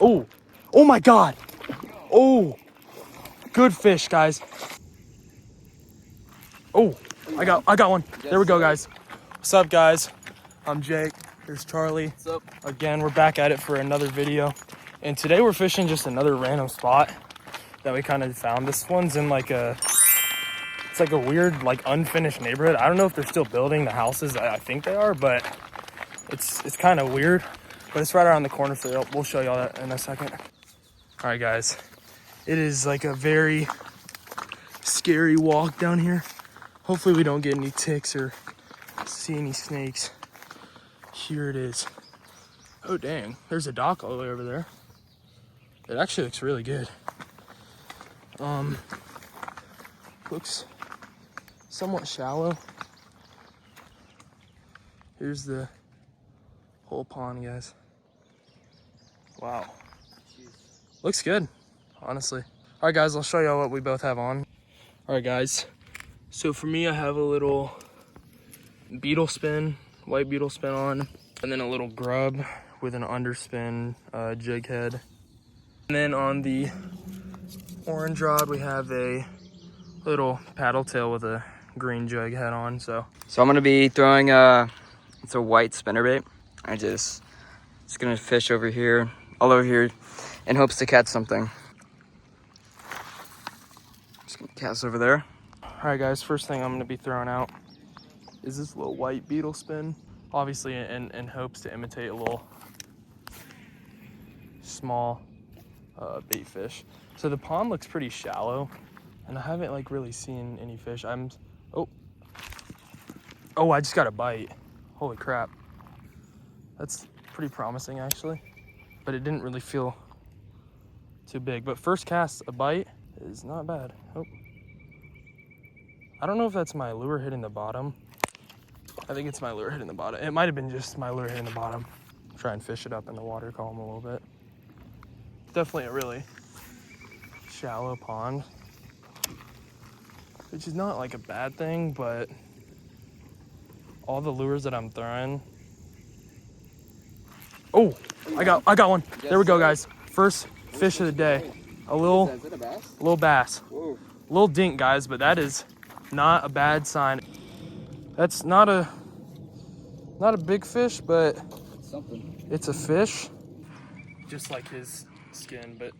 Oh, oh my God. Oh, good fish, guys. Oh, I got one. There we go, guys. What's up, guys? I'm Jake. Here's Charlie. What's up? Again, we're back at it for another video. And today we're fishing just another random spot that we kind of found. This one's in like it's like a weird, like unfinished neighborhood. I don't know if they're still building the houses. I think they are, but it's kind of weird. But it's right around the corner, so we'll show y'all that in a second. All right, guys. It is like a very scary walk down here. Hopefully we don't get any ticks or see any snakes. Here it is. Oh, dang. There's a dock all the way over there. It actually looks really good. Looks somewhat shallow. Here's the whole pond, guys. Wow. Looks good, honestly. All right, guys, I'll show y'all what we both have on. All right, guys. So for me, I have a little Beetle spin, white Beetle spin on, and then a little grub with an underspin jig head. And then on the orange rod, we have a little paddle tail with a green jig head on. So I'm gonna be throwing it's a white spinnerbait. I just gonna fish over here, all over here, in hopes to catch something. Just gonna cast over there. all right, guys, first thing I'm gonna be throwing out is this little white Beetle spin, obviously in hopes to imitate a little small bait fish. So the pond looks pretty shallow, and I haven't like really seen any fish. Oh, I just got a bite. Holy crap. That's pretty promising, actually, but it didn't really feel too big. But first cast, a bite is not bad. Oh, I don't know if that's my lure hitting the bottom. I think it's my lure hitting the bottom. It might have been just my lure hitting the bottom. Try and fish it up in the water column a little bit. Definitely a really shallow pond, which is not like a bad thing, but all the lures that I'm throwing. Oh, I got one. There we go, guys. First fish of the day. A little bass. Whoa. Little dink, guys, but that is not a bad sign. That's not a big fish, but Something. it's a fish. Just like his skin, but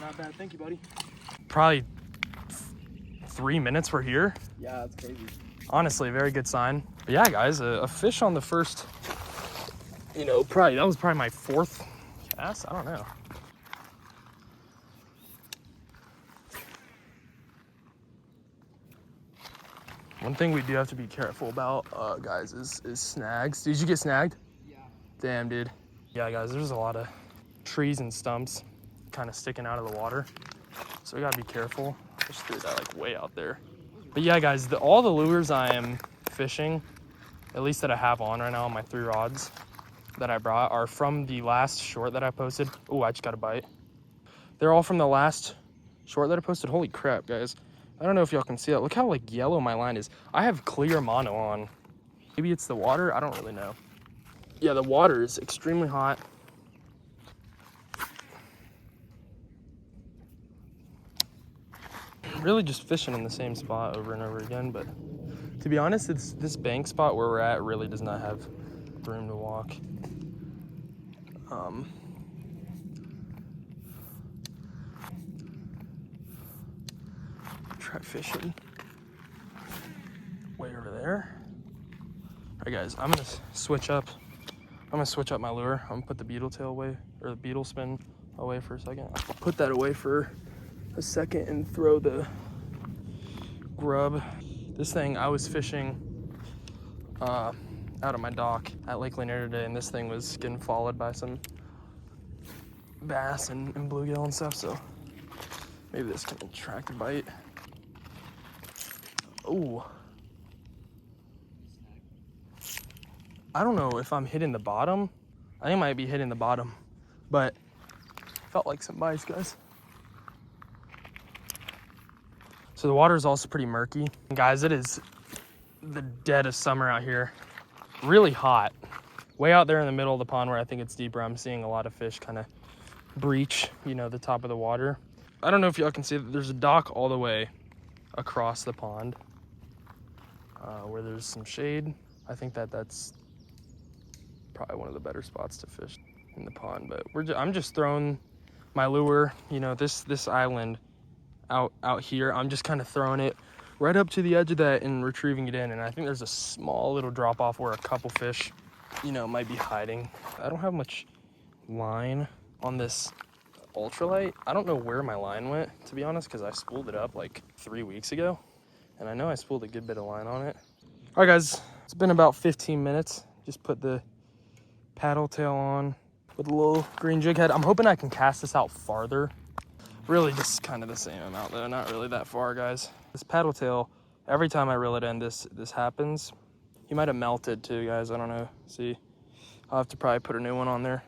not bad. Thank you, buddy. Probably 3 minutes we're here. Yeah, that's crazy. Honestly, a very good sign. But yeah, guys, a fish on the first, that was probably my fourth cast. I don't know. One thing we do have to be careful about, guys, is snags. Did you get snagged? Yeah. Damn, dude. Yeah, guys, there's a lot of trees and stumps kind of sticking out of the water, so we gotta be careful. Just threw that like way out there. But yeah, guys, all the lures I am fishing, at least that I have on right now on my 3 rods that I brought, are from the last short that I posted. Oh, I just got a bite. They're all from the last short that I posted. Holy crap, guys. I don't know if y'all can see that. Look how like yellow my line is. I have clear mono on. Maybe it's the water. I don't really know. Yeah, the water is extremely hot. Really just fishing in the same spot over and over again, but to be honest, this bank spot where we're at really does not have room to walk. Try fishing way over there. All right, guys, I'm gonna switch up my lure. I'm gonna put the beetle tail away, or the beetle spin away for a second. I'll put that away for a second and throw the grub. This thing, I was fishing out of my dock at Lake Lanier today, and this thing was getting followed by some bass and bluegill and stuff, so maybe this can attract a bite. Oh, I don't know if I'm hitting the bottom. I think I might be hitting the bottom, but felt like some bites, guys. So the water is also pretty murky. Guys, it is the dead of summer out here. Really hot. Way out there in the middle of the pond where I think it's deeper, I'm seeing a lot of fish kind of breach, you know, the top of the water. I don't know if y'all can see that there's a dock all the way across the pond where there's some shade. I think that's probably one of the better spots to fish in the pond, but I'm just throwing my lure, you know, this island out here. I'm just kind of throwing it right up to the edge of that and retrieving it in. And I think there's a small little drop off where a couple fish, you know, might be hiding. I don't have much line on this ultralight. I don't know where my line went, to be honest, because I spooled it up like 3 weeks ago, and I know I spooled a good bit of line on it. All right, guys, it's been about 15 minutes. Just put the paddle tail on with a little green jig head. I'm hoping I can cast this out farther. Really just kind of the same amount though, not really that far, guys. This paddle tail, every time I reel it in, this happens. He might have melted too, guys, I don't know. See, I'll have to probably put a new one on there.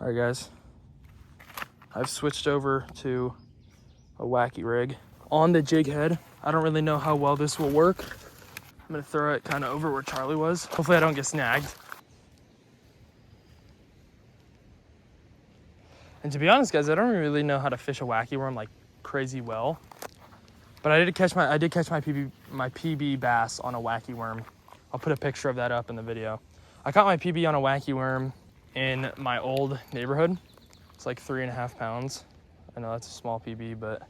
All right, guys, I've switched over to a wacky rig on the jig head. I don't really know how well this will work. I'm gonna throw it kind of over where Charlie was. Hopefully I don't get snagged. And to be honest, guys, I don't really know how to fish a wacky worm like crazy well. But I did catch my PB bass on a wacky worm. I'll put a picture of that up in the video. I caught my PB on a wacky worm in my old neighborhood. It's like 3.5 pounds. I know that's a small PB, but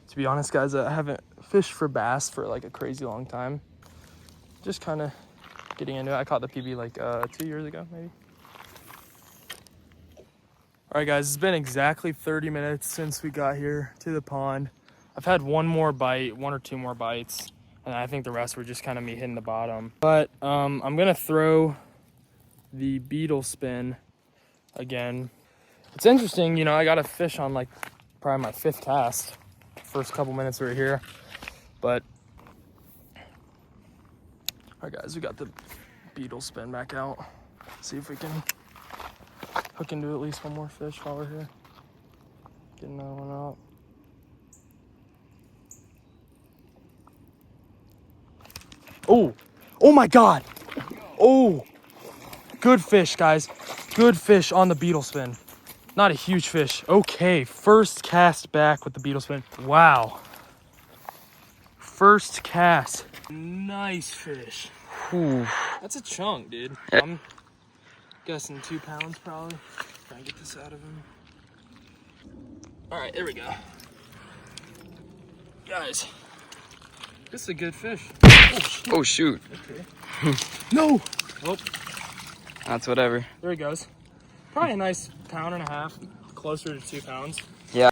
to be honest, guys, I haven't fished for bass for like a crazy long time. Just kind of getting into it. I caught the PB like 2 years ago, maybe. All right, guys, it's been exactly 30 minutes since we got here to the pond. I've had one or two more bites, and I think the rest were just kind of me hitting the bottom. But I'm gonna throw the Beetle spin again. It's interesting, you know, I got a fish on like probably my 5th cast. First couple minutes we were here, but all right, guys, we got the Beetle spin back out. See if we can hook into at least one more fish while we're here. Get another one out. Oh my God. Oh, good fish, guys. Good fish on the Beetle spin. Not a huge fish. Okay, first cast back with the Beetle spin. Wow. First cast. Nice fish. Ooh. That's a chunk, dude. Yeah. I'm guessing 2 pounds probably. Try and get this out of him. All right, there we go. Guys, this is a good fish. Oh, shoot. Okay. No! Well, that's whatever. there he goes. Probably a nice 1.5 pounds, closer to 2 pounds. Yeah.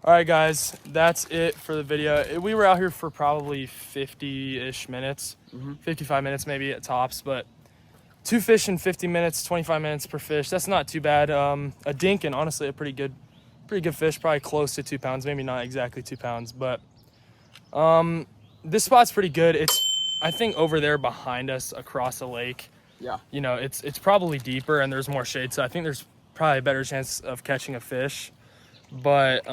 All right, guys, that's it for the video. We were out here for probably 50-ish minutes, 55 minutes maybe at tops, but 2 fish in 50 minutes, 25 minutes per fish. That's not too bad. A dink and honestly a pretty good fish, probably close to 2 pounds, maybe not exactly 2 pounds, but this spot's pretty good. It's, I think, over there behind us across the lake. Yeah. You know, it's probably deeper and there's more shade, so I think there's probably a better chance of catching a fish. But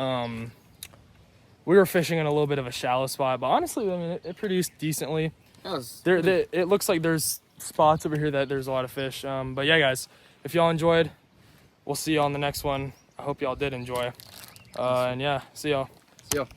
we were fishing in a little bit of a shallow spot, but honestly, I mean, it produced decently. It looks like there's spots over here that there's a lot of fish. But yeah, guys, if y'all enjoyed, we'll see y'all on the next one. I hope y'all did enjoy. And yeah, see y'all. See y'all.